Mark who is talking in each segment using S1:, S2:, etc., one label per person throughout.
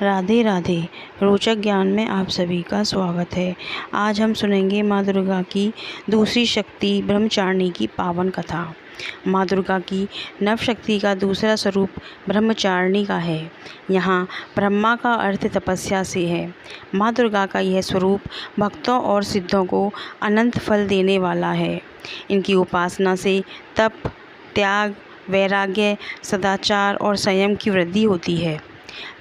S1: राधे राधे। रोचक ज्ञान में आप सभी का स्वागत है। आज हम सुनेंगे माँ दुर्गा की दूसरी शक्ति ब्रह्मचारिणी की पावन कथा। माँ दुर्गा की नव शक्ति का दूसरा स्वरूप ब्रह्मचारिणी का है। यहाँ ब्रह्मा का अर्थ तपस्या से है। माँ दुर्गा का यह स्वरूप भक्तों और सिद्धों को अनंत फल देने वाला है। इनकी उपासना से तप, त्याग, वैराग्य, सदाचार और संयम की वृद्धि होती है।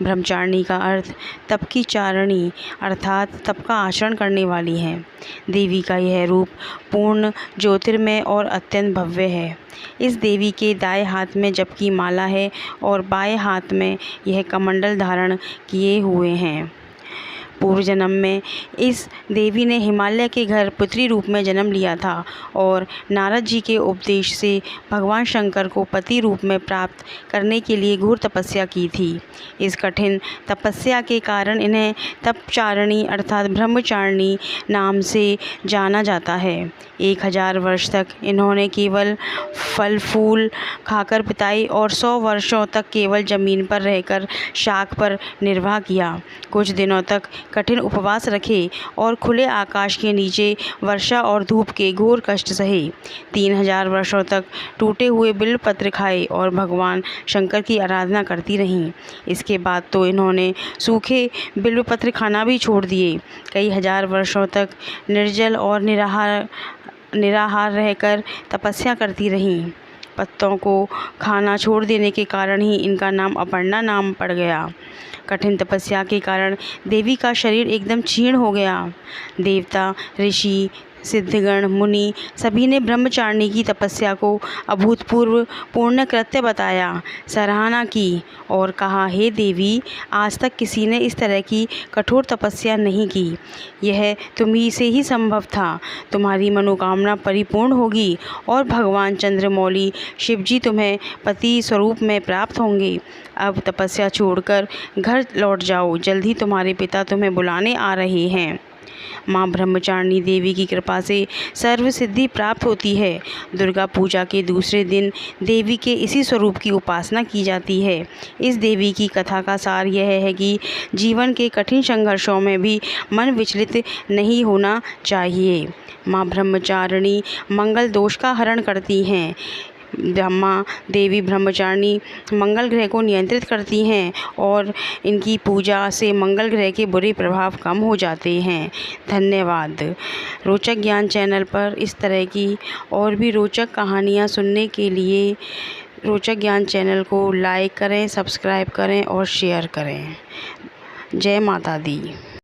S1: ब्रह्मचारिणी का अर्थ तप की चारिणी अर्थात तप का आचरण करने वाली है। देवी का यह रूप पूर्ण ज्योतिर्मय और अत्यंत भव्य है। इस देवी के दाएं हाथ में जप की माला है और बाएं हाथ में यह कमंडल धारण किए हुए हैं। पूर्व जन्म में इस देवी ने हिमालय के घर पुत्री रूप में जन्म लिया था और नारद जी के उपदेश से भगवान शंकर को पति रूप में प्राप्त करने के लिए घोर तपस्या की थी। इस कठिन तपस्या के कारण इन्हें तपचारिणी अर्थात ब्रह्मचारिणी नाम से जाना जाता है। 1000 वर्ष तक इन्होंने केवल फल फूल खाकर बिताई और 100 वर्षों तक केवल जमीन पर रहकर शाख पर निर्वाह किया। कुछ दिनों तक कठिन उपवास रखे और खुले आकाश के नीचे वर्षा और धूप के घोर कष्ट सहे। 3000 वर्षों तक टूटे हुए बिल्वपत्र खाए और भगवान शंकर की आराधना करती रहीं। इसके बाद तो इन्होंने सूखे बिल्वपत्र खाना भी छोड़ दिए। कई हजार वर्षों तक निर्जल और निराहार रहकर तपस्या करती रहीं। पत्तों को खाना छोड़ देने के कारण ही इनका नाम अपर्णा नाम पड़ गया। कठिन तपस्या के कारण देवी का शरीर एकदम क्षीण हो गया। देवता, ऋषि, सिद्धगण, मुनि सभी ने ब्रह्मचारिणी की तपस्या को अभूतपूर्व पूर्ण कृत्य बताया, सराहना की और कहा, हे देवी, आज तक किसी ने इस तरह की कठोर तपस्या नहीं की। यह तुम्ही से ही संभव था। तुम्हारी मनोकामना परिपूर्ण होगी और भगवान चंद्रमौली शिवजी तुम्हें पति स्वरूप में प्राप्त होंगे। अब तपस्या छोड़कर घर लौट जाओ, जल्द ही तुम्हारे पिता तुम्हें बुलाने आ रहे हैं। माँ ब्रह्मचारिणी देवी की कृपा से सर्व सिद्धि प्राप्त होती है। दुर्गा पूजा के दूसरे दिन देवी के इसी स्वरूप की उपासना की जाती है। इस देवी की कथा का सार यह है कि जीवन के कठिन संघर्षों में भी मन विचलित नहीं होना चाहिए। माँ ब्रह्मचारिणी मंगल दोष का हरण करती हैं। ब्रह्मा देवी ब्रह्मचारिणी मंगल ग्रह को नियंत्रित करती हैं और इनकी पूजा से मंगल ग्रह के बुरे प्रभाव कम हो जाते हैं। धन्यवाद। रोचक ज्ञान चैनल पर इस तरह की और भी रोचक कहानियाँ सुनने के लिए रोचक ज्ञान चैनल को लाइक करें, सब्सक्राइब करें और शेयर करें। जय माता दी।